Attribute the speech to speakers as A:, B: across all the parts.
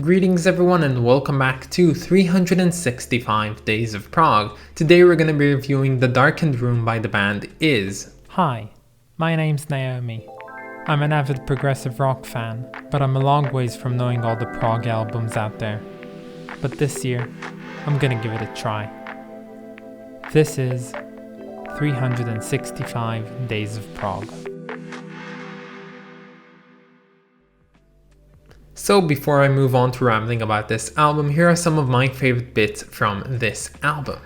A: Greetings everyone and welcome back to 365 Days of Prog. Today we're going to be reviewing the Darkened room by the band IZZ.
B: Hi, my name's Naomi. I'm an avid progressive rock fan, but I'm a long ways from knowing all the prog albums out there. But this year, I'm gonna give it a try. This is 365 Days of Prog.
A: So before I move on to rambling about this album, here are some of my favorite bits from this album.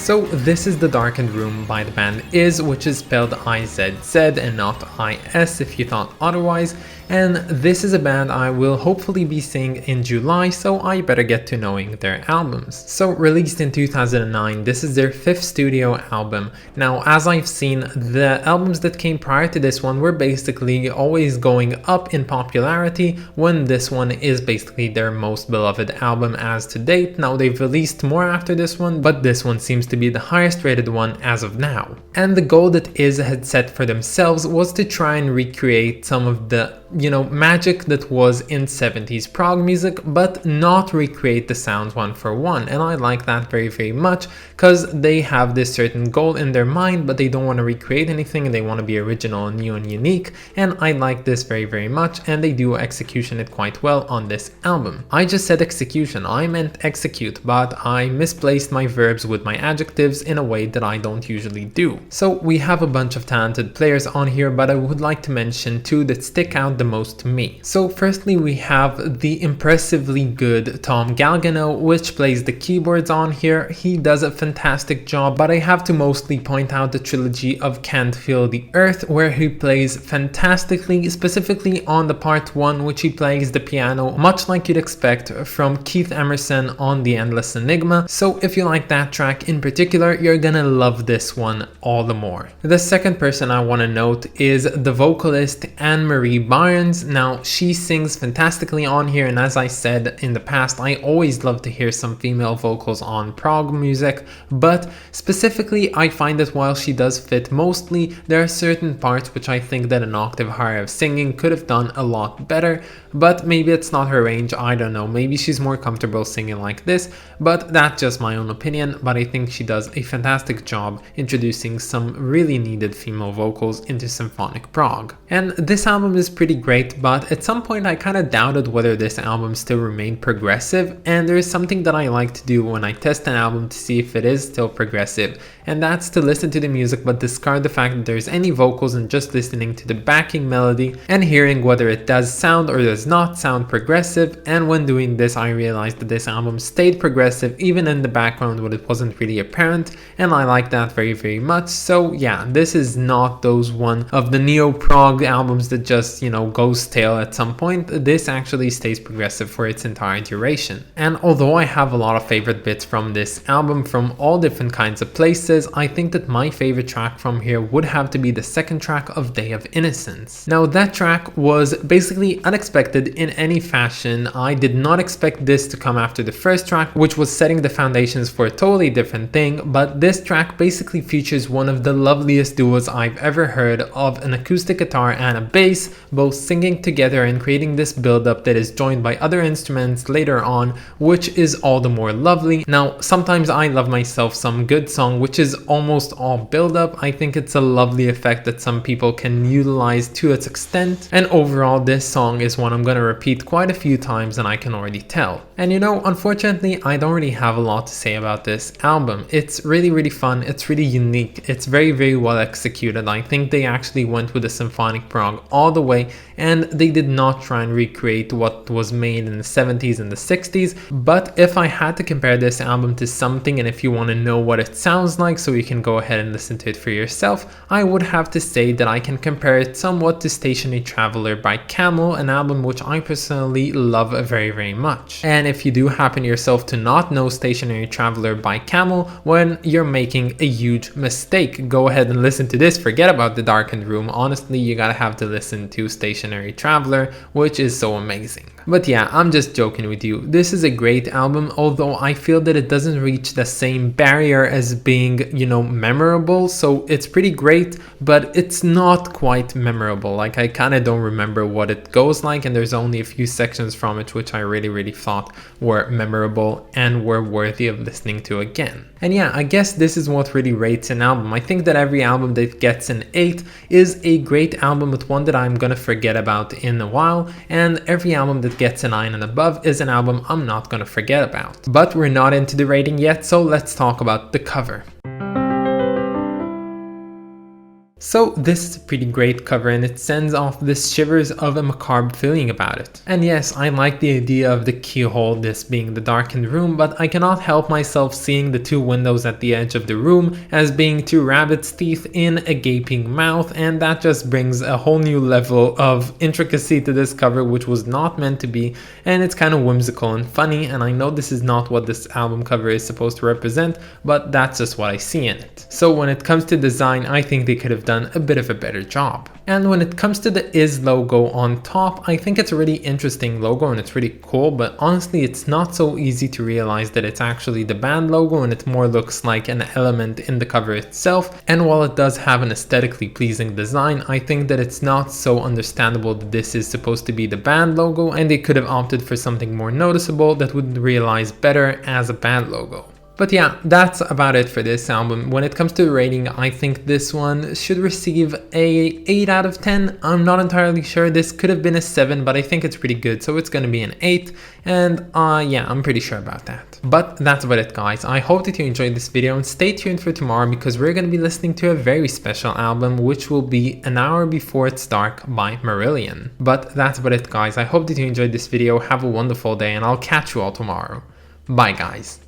A: So this is the Darkened Room by the band IZZ, which is spelled IZZ and not IS if you thought otherwise, and this is a band I will hopefully be seeing in July, so I better get to knowing their albums. So released in 2009, this is their 5th studio album. Now as I've seen, the albums that came prior to this one were basically always going up in popularity, when this one is basically their most beloved album as to date. Now they've released more after this one, but this one seems to be the highest rated one as of now. And the goal that IZZ had set for themselves was to try and recreate some of the magic that was in 70s prog music, but not recreate the sounds one for one. And I like that very much, because they have this certain goal in their mind, but they don't want to recreate anything, and they want to be original and new and unique. And I like this very much, and they do execution it quite well on this album. I just said execution, I meant execute, but I misplaced my verbs with my adjectives in a way that I don't usually do. So we have a bunch of talented players on here, but I would like to mention two that stick out the most to me. So firstly we have the impressively good Tom Galgano, which plays the keyboards on here. He does a fantastic job, but I have to mostly point out the trilogy of Can't Feel the Earth, where he plays fantastically, specifically on the part 1, which he plays the piano much like you'd expect from Keith Emerson on The Endless Enigma. So if you like that track in particular, you're gonna love this one all the more. The second person I want to note is the vocalist Anne-Marie Barnes. Now she sings fantastically on here, and as I said in the past, I always love to hear some female vocals on prog music, but specifically I find that while she does fit mostly, there are certain parts which I think that an octave higher of singing could have done a lot better, but maybe it's not her range, I don't know, maybe she's more comfortable singing like this, but that's just my own opinion. But I think she does a fantastic job introducing some really needed female vocals into symphonic prog. And this album is pretty great, but at some point I kind of doubted whether this album still remained progressive, and there is something that I like to do when I test an album to see if it is still progressive, and that's to listen to the music but discard the fact that there's any vocals and just listening to the backing melody and hearing whether it does sound or does not sound progressive. And when doing this, I realized that this album stayed progressive even in the background when it wasn't really apparent, and I like that very much. So yeah, this is not those one of the neo-prog albums that just goes stale at some point. This actually stays progressive for its entire duration. And although I have a lot of favorite bits from this album from all different kinds of places, I think that my favorite track from here would have to be the second track of Day of Innocence. Now that track was basically unexpected in any fashion. I did not expect this to come after the first track, which was setting the foundations for a totally different thing. thing, but this track basically features one of the loveliest duos I've ever heard of an acoustic guitar and a bass, both singing together and creating this build-up that is joined by other instruments later on, which is all the more lovely. Now, sometimes I love myself some good song, which is almost all build-up. I think it's a lovely effect that some people can utilize to its extent, and overall this song is one I'm gonna repeat quite a few times, and I can already tell. And you know, unfortunately, I don't really have a lot to say about this album. It's really fun, it's really unique, it's very well executed. I think they actually went with the symphonic prog all the way, and they did not try and recreate what was made in the 70s and the 60s. But if I had to compare this album to something, and if you want to know what it sounds like so you can go ahead and listen to it for yourself, I would have to say that I can compare it somewhat to Stationary Traveler by Camel, an album which I personally love very much. And if you do happen yourself to not know Stationary Traveler by Camel, when you're making a huge mistake. Go ahead and listen to this, forget about the Darkened Room. Honestly, you gotta have to listen to Stationary Traveler, which is so amazing. But yeah, I'm just joking with you. This is a great album, although I feel that it doesn't reach the same barrier as being, you know, memorable. So it's pretty great, but it's not quite memorable. Like, I kind of don't remember what it goes like, and there's only a few sections from it which I really thought were memorable and were worthy of listening to again. And yeah, I guess this is what really rates an album. I think that every album that gets an 8 is a great album, but one that I'm gonna forget about in a while, and every album that gets a 9 and above is an album I'm not gonna forget about. But we're not into the rating yet, so let's talk about the cover. So this is a pretty great cover, and it sends off this shivers of a macabre feeling about it. And yes, I like the idea of the keyhole, this being the darkened room, but I cannot help myself seeing the two windows at the edge of the room as being two rabbit's teeth in a gaping mouth, and that just brings a whole new level of intricacy to this cover, which was not meant to be, and it's kind of whimsical and funny. And I know this is not what this album cover is supposed to represent, but that's just what I see in it. So when it comes to design, I think they could have done a bit of a better job. And when it comes to the IZZ logo on top, I think it's a really interesting logo and it's really cool, but honestly it's not so easy to realize that it's actually the band logo, and it more looks like an element in the cover itself. And while it does have an aesthetically pleasing design, I think that it's not so understandable that this is supposed to be the band logo, and they could have opted for something more noticeable that would realize better as a band logo. But yeah, that's about it for this album. When it comes to rating, I think this one should receive a 8 out of 10. I'm not entirely sure. This could have been a 7, but I think it's pretty good, so it's gonna be an 8. And yeah, I'm pretty sure about that. But that's about it, guys. I hope that you enjoyed this video, and stay tuned for tomorrow because we're gonna be listening to a very special album, which will be An Hour Before It's Dark by Marillion. But that's about it, guys. I hope that you enjoyed this video. Have a wonderful day, and I'll catch you all tomorrow. Bye, guys.